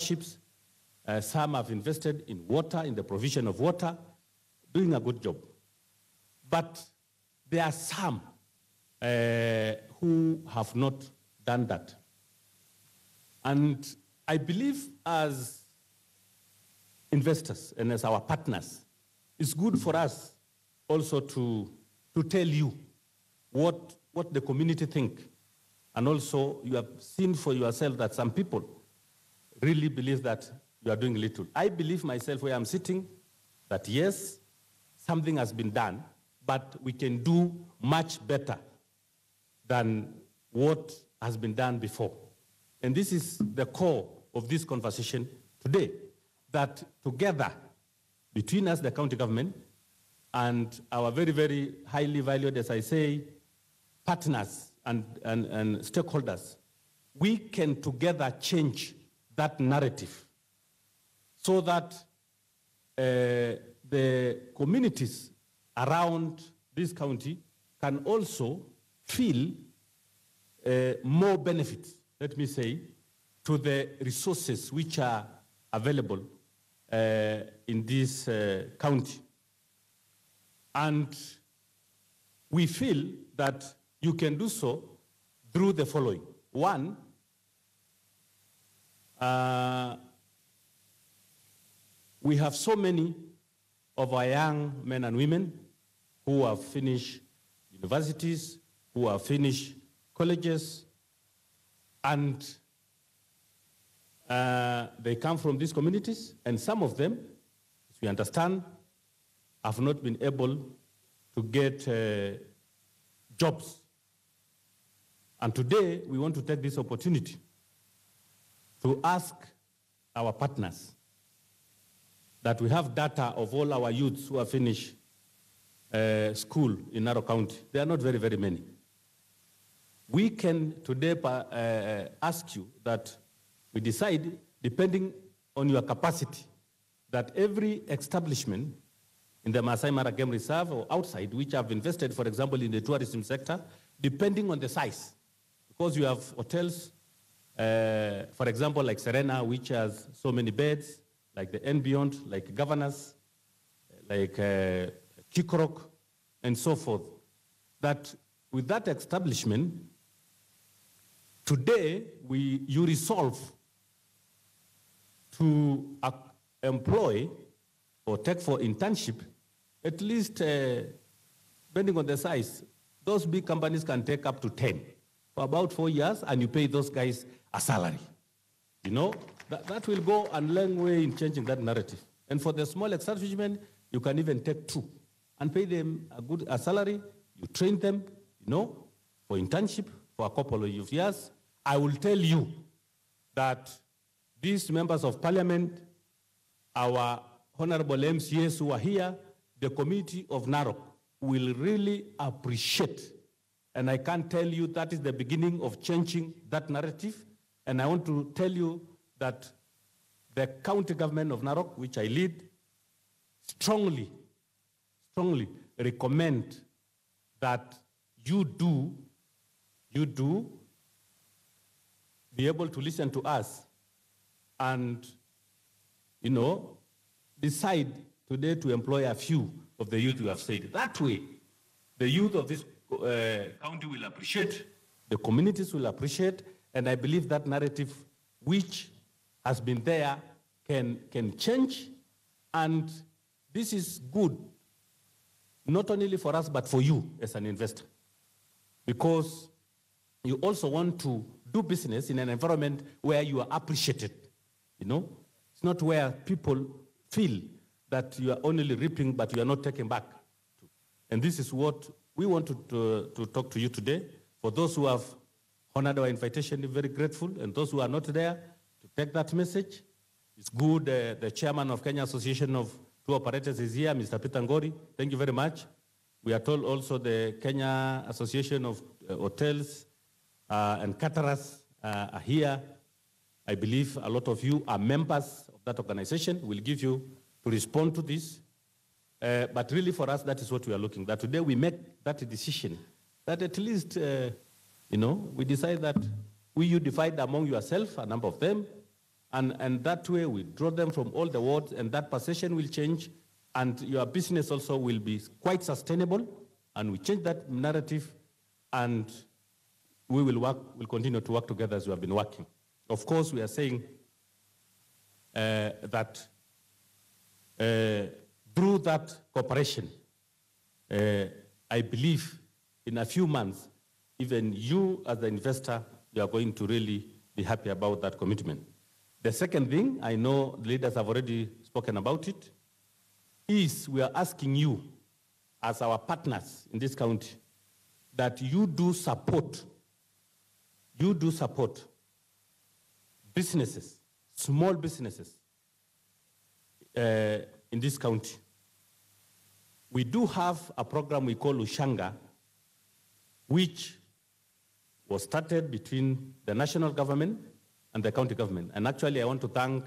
scholarships. Some have invested in water, in the provision of water, doing a good job. But there are some who have not done that. And I believe as investors and as our partners, it's good for us also to tell you what the community think. And also you have seen for yourself that some people really believe that you are doing little. I believe myself where I'm sitting that yes, something has been done, but we can do much better than what has been done before. And this is the core of this conversation today, that together, between us, the county government, and our very, very highly valued, as I say, partners and stakeholders, we can together change that narrative so that the communities around this county can also feel more benefits, let me say, to the resources which are available in this county. And we feel that you can do so through the following. One, we have so many of our young men and women who have finished universities, who have finished colleges, and they come from these communities, and some of them, as we understand, have not been able to get jobs. And today, we want to take this opportunity to ask our partners that we have data of all our youths who have finished school in Narok County. They are not very, very many. We can today ask you that we decide, depending on your capacity, that every establishment in the Masaai Mara Game Reserve or outside, which have invested, for example, in the tourism sector, depending on the size. Because you have hotels, for example, like Serena, which has so many beds, like the N Beyond, like Governors, like Kikorok, and so forth. That with that establishment, today you resolve to employ or take for internship, at least, depending on the size, those big companies can take up to 10 for about 4 years, and you pay those guys a salary. You know, that will go a long way in changing that narrative. And for the small establishment, you can even take 2 and pay them a salary. You train them, you know, for internship for a couple of years. I will tell you that these members of parliament, our honorable MCAs who are here, the community of Narok will really appreciate. And I can tell you that is the beginning of changing that narrative. And I want to tell you that the county government of Narok, which I lead, strongly recommend that you do be able to listen to us and, you know, decide today to employ a few of the youth you have said. That way, the youth of this county will appreciate, the communities will appreciate, and I believe that narrative which has been there can change, and this is good, not only for us, but for you as an investor, because you also want to do business in an environment where you are appreciated, you know? It's not where people feel that you are only reaping, but you are not taking back. And this is what we want to talk to you today. For those who have honored our invitation, we're very grateful. And those who are not there, to take that message. It's good. The chairman of Kenya Association of Tour Operators is here, Mr. Peter Ngori. Thank you very much. We are told also the Kenya Association of Hotels and Caterers are here. I believe a lot of you are members of that organization. We'll give you to respond to this. But really for us, that is what we are looking, that today we make that decision, that at least, you know, we decide that you divide among yourself, a number of them, And that way we draw them from all the wards, and that perception will change, and your business also will be quite sustainable, and we change that narrative, and we'll continue to work together as we have been working. Of course, we are saying that through that cooperation, I believe in a few months, even you as the investor, you are going to really be happy about that commitment. The second thing, I know the leaders have already spoken about it, is we are asking you as our partners in this county that you do support businesses, small businesses in this county. We do have a program we call Ushanga, which was started between the national government and the county government. And actually, I want to thank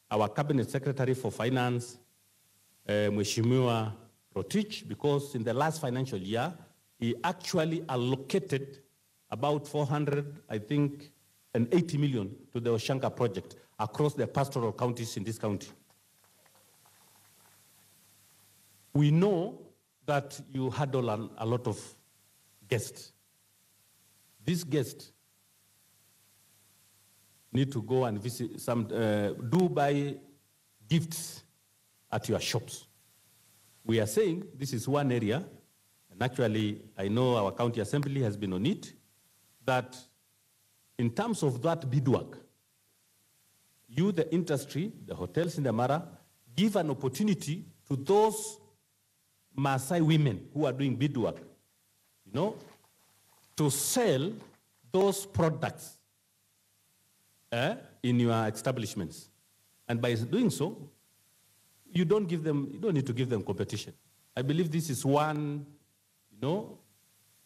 our Cabinet Secretary for Finance, Mheshimiwa Rotich, because in the last financial year, he actually allocated about 400, I think, and 80 million to the Ushanga project across the pastoral counties in this county. We know that you handle a lot of guests. These guests need to go and visit some, do buy gifts at your shops. We are saying this is one area, and actually I know our county assembly has been on it, that in terms of that beadwork, you, the industry, the hotels in the Mara, give an opportunity to those Maasai women who are doing beadwork, you know, to sell those products in your establishments. And by doing so, you don't need to give them competition. I believe this is one, you know,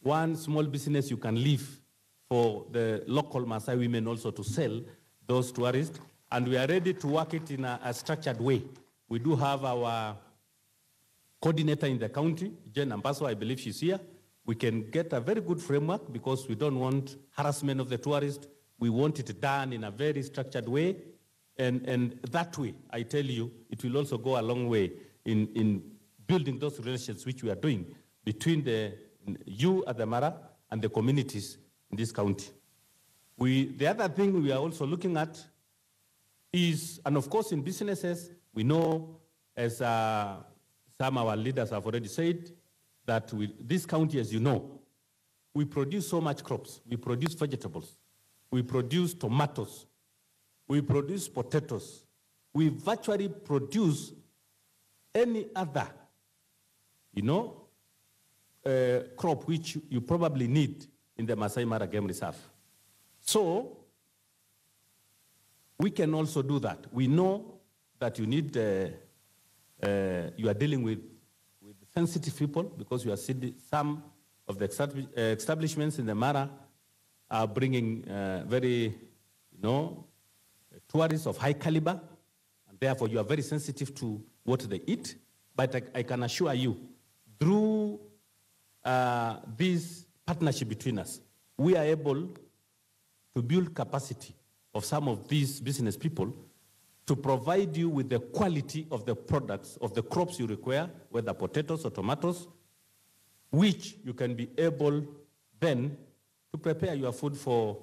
one small business you can leave for the local Maasai women also to sell those tourists. And we are ready to work it in a structured way. We do have our coordinator in the county, Jen Ambaso, I believe she's here. We can get a very good framework because we don't want harassment of the tourists. We want it done in a very structured way. And that way, I tell you, it will also go a long way in building those relations which we are doing between you at the Mara and the communities in this county. The other thing we are also looking at is, and of course in businesses, we know, as some of our leaders have already said, that this county, as you know, we produce so much crops. We produce vegetables. We produce tomatoes. We produce potatoes. We virtually produce any other, you know, crop which you probably need in the Maasai Mara Game Reserve. So we can also do that. We know that you need, you are dealing with sensitive people because you are seeing some of the establishments in the Mara are bringing very, you know, tourists of high caliber, and therefore you are very sensitive to what they eat. But I can assure you, through this partnership between us, we are able to build capacity of some of these business people to provide you with the quality of the products, of the crops you require, whether potatoes or tomatoes, which you can be able then to prepare your food for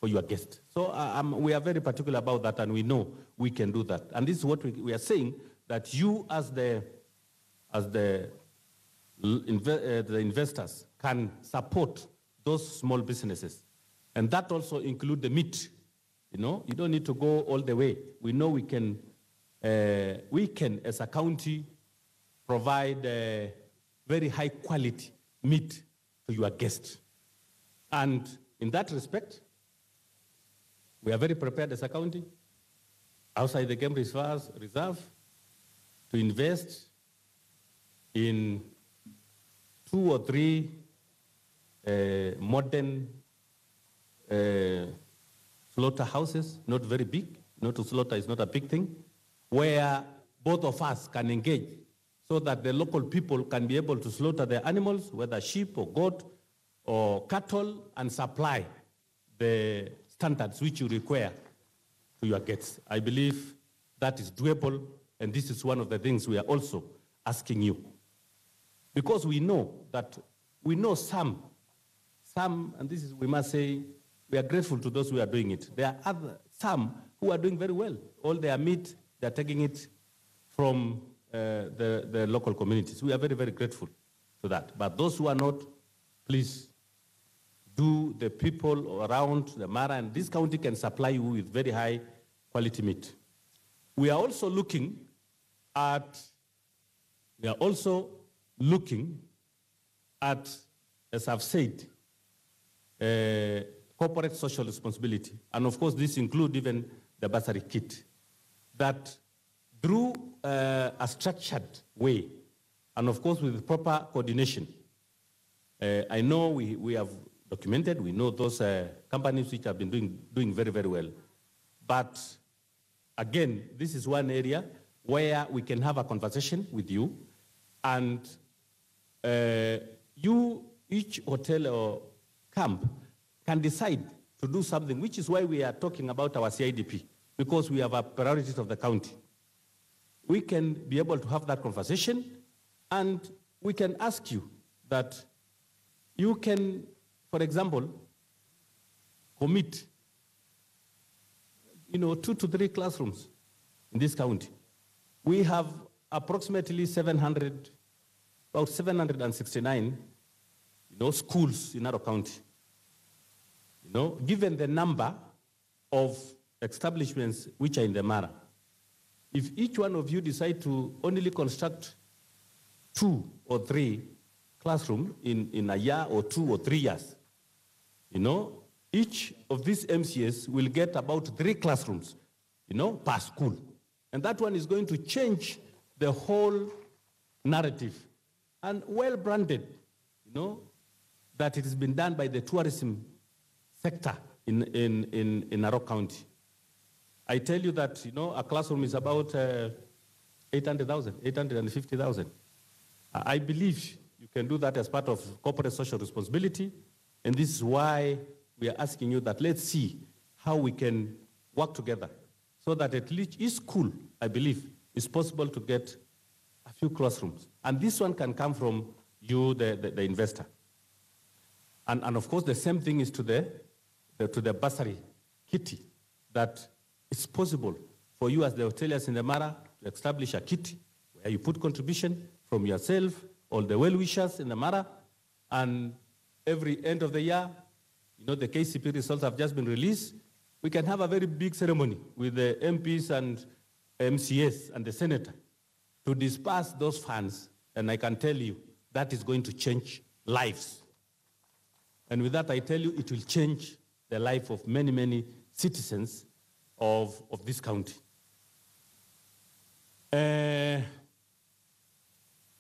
your guests. So we are very particular about that, and we know we can do that. And this is what we are saying, that you as the investors can support those small businesses. And that also includes the meat. You know, you don't need to go all the way. We know we can, as a county, provide very high quality meat to your guests. And in that respect, we are very prepared as a county, outside the game reserve, to invest in 2 or 3 modern slaughterhouses, not very big. Not to slaughter is not a big thing, where both of us can engage so that the local people can be able to slaughter their animals, whether sheep or goat or cattle, and supply the standards which you require to your gates. I believe that is doable, and this is one of the things we are also asking you. Because we know some, and this is, we must say, we are grateful to those who are doing it. There are some who are doing very well. All their meat, they're taking it from the local communities. We are very, very grateful to that. But those who are not, please do the people around the Mara, and this county can supply you with very high quality meat. We are also looking at, as I've said, corporate social responsibility. And of course, this includes even the bursary kit, that through a structured way, and of course with proper coordination. I know we have documented, we know those companies which have been doing very, very well. But again, this is one area where we can have a conversation with you, and each hotel or camp can decide to do something, which is why we are talking about our CIDP, because we have a priorities of the county. We can be able to have that conversation, and we can ask you that you can, for example, commit 2 to 3 classrooms in this county. We have approximately 769 schools in Narok County. Given the number of establishments which are in the Mara, if each one of you decide to only construct 2 or 3 classrooms in a year or 2 or 3 years, each of these MCS will get about 3 classrooms, per school. And that one is going to change the whole narrative. And well-branded, that it has been done by the tourism sector in Narok County. I tell you that, a classroom is about 800,000, 850,000. I believe you can do that as part of corporate social responsibility, and this is why we are asking you that let's see how we can work together so that at least each school, I believe, is possible to get a few classrooms. And this one can come from you, the investor. And of course, the same thing is to the bursary kitty, that it's possible for you as the hoteliers in the Mara to establish a kitty where you put contribution from yourself, all the well-wishers in the Mara, and every end of the year, the KCP results have just been released, we can have a very big ceremony with the MPs and MCS and the senator to disperse those funds, and I can tell you that is going to change lives. And with that, I tell you, it will change the life of many, many citizens of this county.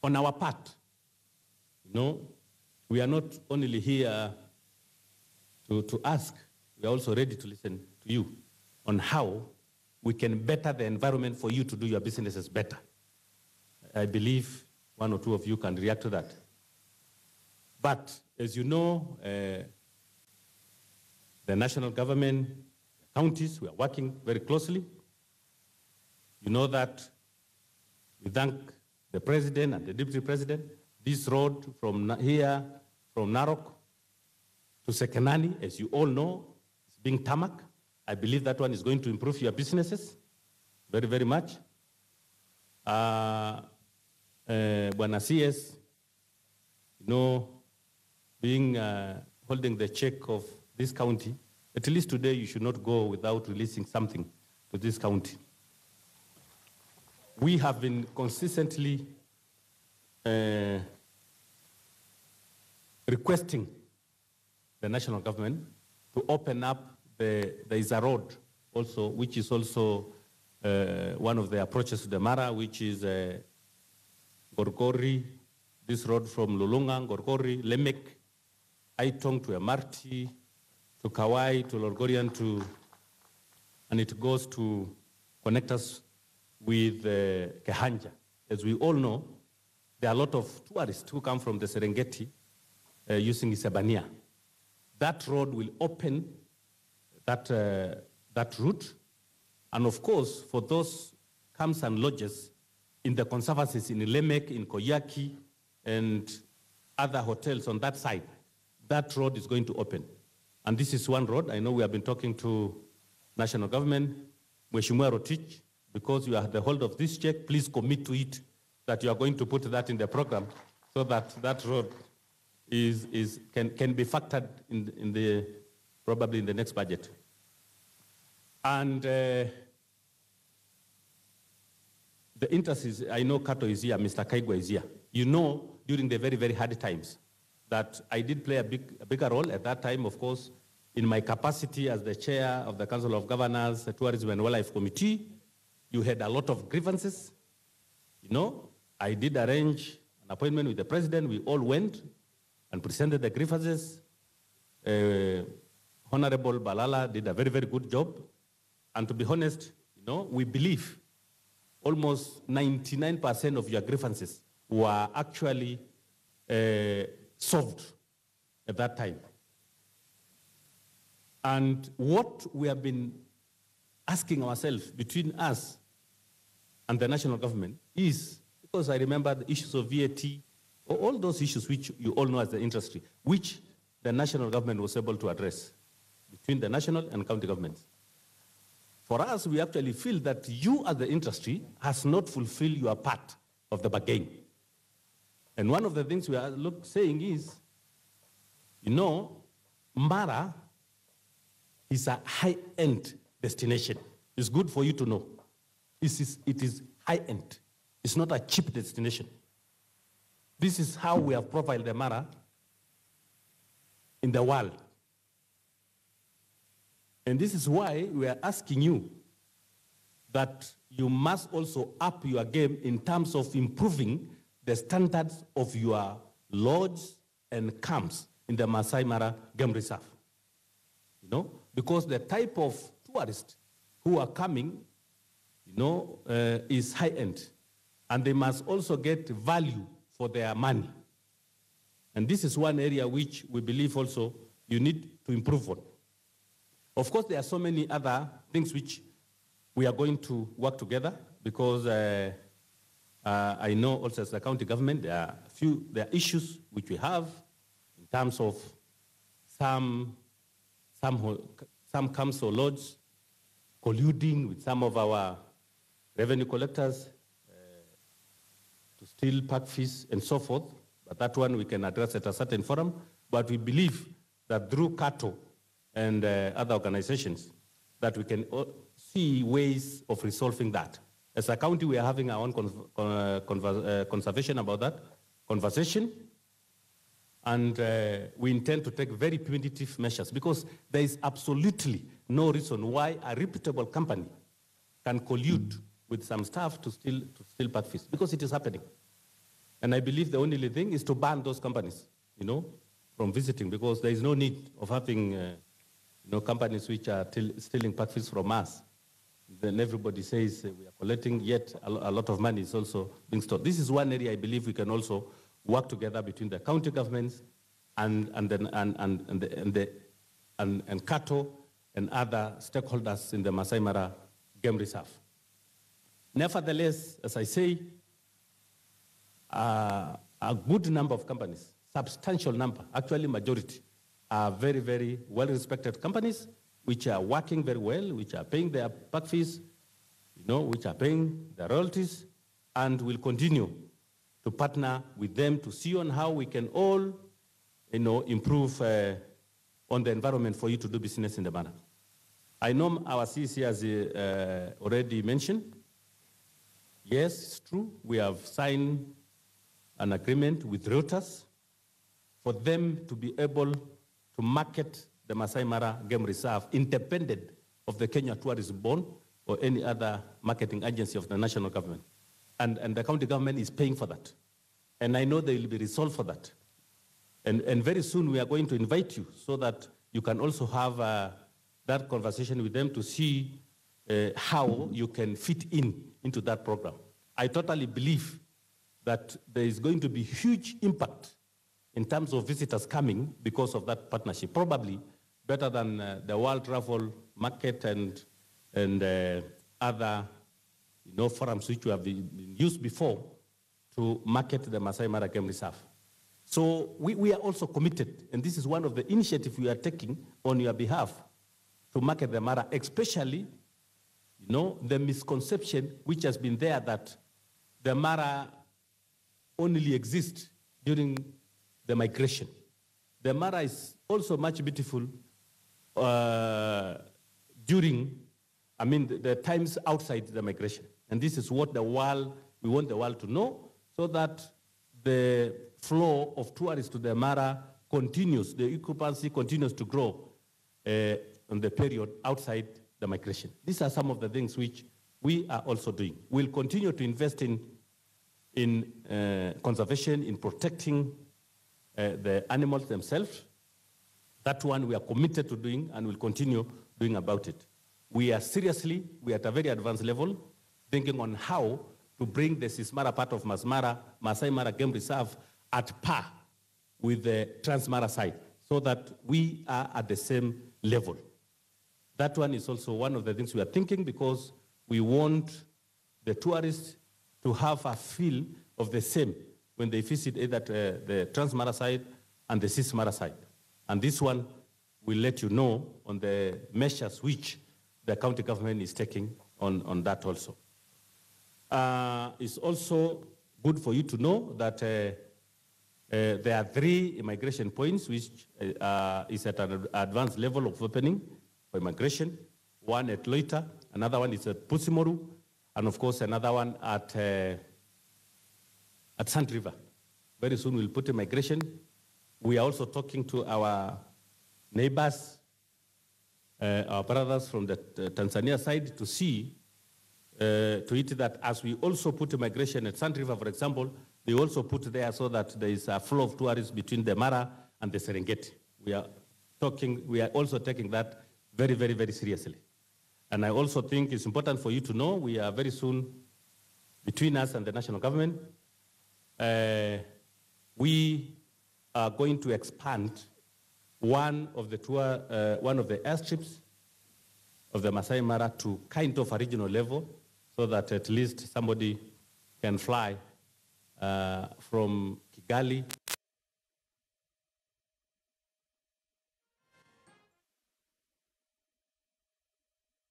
On our part, we are not only here to ask, we are also ready to listen to you on how we can better the environment for you to do your businesses better. I believe 1 or 2 of you can react to that. But as you know, the national government, counties, we are working very closely. You know that we thank the president and the deputy president. This road from here, from Narok to Sekenani, as you all know, is being tarmac. I believe that one is going to improve your businesses very, very much. Buena CS, holding the check of this county, at least today you should not go without releasing something to this county. We have been consistently requesting the national government to open up there is a road also, which is also one of the approaches to the Mara, which is Gorgori, this road from Lulunga, Gorgori, Lemek, Aitong to Emarti, to Kawai, to Lorgorian, and it goes to connect us with Kehanja. As we all know, there are a lot of tourists who come from the Serengeti using Isebania. That road will open that route, And of course, for those camps and lodges in the conservancies in Lemek, in Koyaki, and other hotels on that side, that road is going to open. And this is one road. I know we have been talking to national government, Mheshimiwa Rotich, because you are the hold of this check, please commit to it, that you are going to put that in the program so that that road can be factored in the, probably in the next budget. And the interest is, I know Kato is here, Mr. Kaigwa is here. You know, during the very, very hard times, that I did play a bigger role at that time, of course, in my capacity as the chair of the Council of Governors, the Tourism and Wildlife Committee. You had a lot of grievances. You know, I did arrange an appointment with the president. We all went and presented the grievances. Honorable Balala did a very, very good job. And to be honest, you know, we believe almost 99% of your grievances were actually solved at that time. And what we have been asking ourselves between us and the national government is, because I remember the issues of VAT, all those issues which you all know as the industry, which the national government was able to address between the national and county governments. For us, we actually feel that you as the industry has not fulfilled your part of the bargain. And one of the things we are saying is, you know, Mara is a high-end destination. It's good for you to know. It is high-end. It's not a cheap destination. This is how we have profiled the Mara in the world. And this is why we are asking you that you must also up your game in terms of improving the standards of your lodges and camps in the Maasai Mara Game Reserve. You know, because the type of tourists who are coming, you know, is high-end. And they must also get value for their money. And this is one area which we believe also you need to improve on. Of course, there are so many other things which we are going to work together, because I know also as the county government, there are issues which we have in terms of some camps or lodges colluding with some of our revenue collectors to steal park fees and so forth. But that one we can address at a certain forum. But we believe that through CATO and other organizations, that we can see ways of resolving that. As a county, we are having our own conversation about that, conversation, and we intend to take very punitive measures, because there is absolutely no reason why a reputable company can collude with some staff to steal park fees, because it is happening. And I believe the only thing is to ban those companies, you know, from visiting, because there is no need of having, you know, companies which are stealing park fees from us. Then everybody says we are collecting, yet a lot of money is also being stored. This is one area I believe we can also work together between the county governments and CATO and other stakeholders in the Maasai Mara Game Reserve. Nevertheless, as I say, a good number of companies, substantial number, actually majority, are very, very well-respected companies which are working very well, which are paying their park fees, you know, which are paying their royalties, and will continue to partner with them to see on how we can all, you know, improve on the environment for you to do business in the manner. I know our CC has already mentioned. Yes, it's true. We have signed an agreement with Reuters for them to be able to market the Maasai Mara Game Reserve independent of the Kenya Tourism Board or any other marketing agency of the national government. And the county government is paying for that. And I know there will be resolve for that. And very soon we are going to invite you so that you can also have that conversation with them to see how you can fit into that program. I totally believe that there is going to be huge impact in terms of visitors coming because of that partnership, probably better than the World Travel Market and other forums which have been used before to market the Maasai Mara Game Reserve. So we are also committed, and this is one of the initiatives we are taking on your behalf to market the Mara, especially the misconception which has been there that the Mara only exists during the migration. The Mara is also much beautiful during, the times outside the migration. And this is what we want the world to know, so that the flow of tourists to the Mara continues, the occupancy continues to grow in the period outside the migration. These are some of the things which we are also doing. We'll continue to invest in conservation, in protecting the animals themselves. That one we are committed to doing and will continue doing about it. We are at a very advanced level, thinking on how to bring the Sismara part of Maasai Mara Game Reserve at par with the Transmara side, so that we are at the same level. That one is also one of the things we are thinking, because we want the tourists to have a feel of the same when they visit either the Transmara side and the Sismara side. And this one will let you know on the measures which the county government is taking on that also. It's also good for you to know that there are 3 immigration points which is at an advanced level of opening for immigration. One at Loita, another one is at Pusimoru, and of course another one at Sand River. Very soon we'll put immigration. We are also talking to our neighbors, our brothers from the Tanzania side, to see to it that as we also put immigration at Sand River, for example, they also put there so that there is a flow of tourists between the Mara and the Serengeti. We are also taking that very, very, very seriously. And I also think it's important for you to know we are very soon, between us and the national government, we are going to expand one of the airstrips of the Maasai Mara to kind of a regional level, so that at least somebody can fly from Kigali